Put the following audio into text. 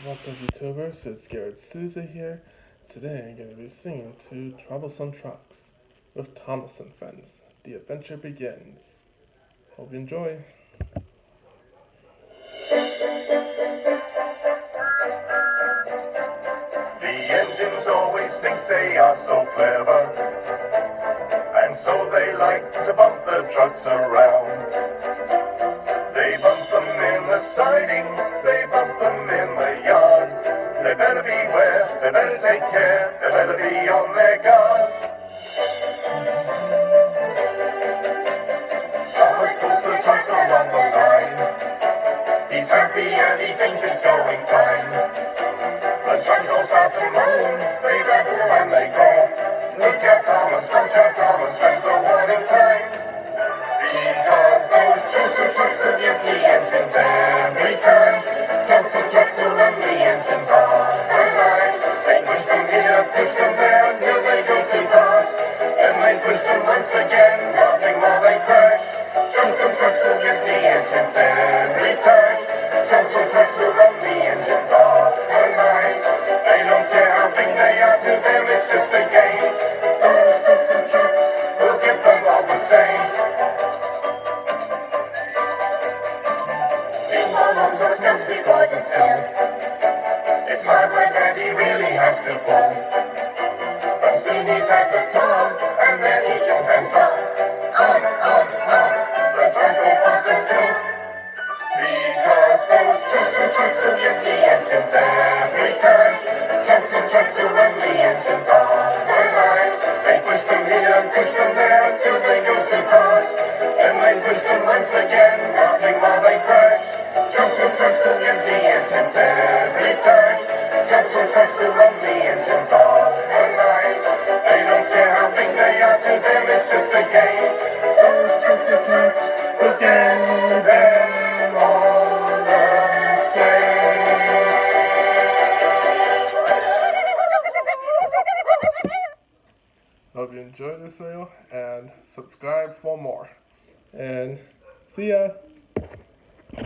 What's up, YouTubers? It's Garrett Souza here. Today I'm going to be singing to Troublesome Trucks with Thomas and Friends. The adventure begins. Hope you enjoy. The engines always think they are so clever, and so they like to bump the trucks around. They bump them in the sidings, they bump them in the yard. They better beware, they better take care, they better be on their guard. Thomas pulls the trucks along the line. He's happy and he thinks it's going fine. The trucks all start to moan, they rattle and they groan. Look at Thomas, watch out Thomas, sends a warning sign. Because those Troublesome trucks will give the engines every time. Troublesome trucks will run the engines off the line. They push them here, push them there until they go too fast. Then they push them once again, laughing while they crash. Troublesome trucks will give the engines every time. Troublesome trucks will run the engines off the line. They don't care how big they are, to them it's just a game. Those Troublesome trucks will get them all the same. Stands recording still. It's hard work and he really has to pull. But soon he's at the top, and then he just can't stop. On. The trucks go faster still. Because those Troublesome trucks will give the engines every time. Troublesome trucks will run the engines off the line. They push them here and push them there until they go too fast. Then they push them once again, laughing while they crash. Troublesome trucks will give the engines every time. Troublesome trucks will run the engines off the line. They don't care how big they are, to them it's just a game. Those Troublesome trucks will get them all the same. Hope you enjoyed this video and subscribe for more. And see ya!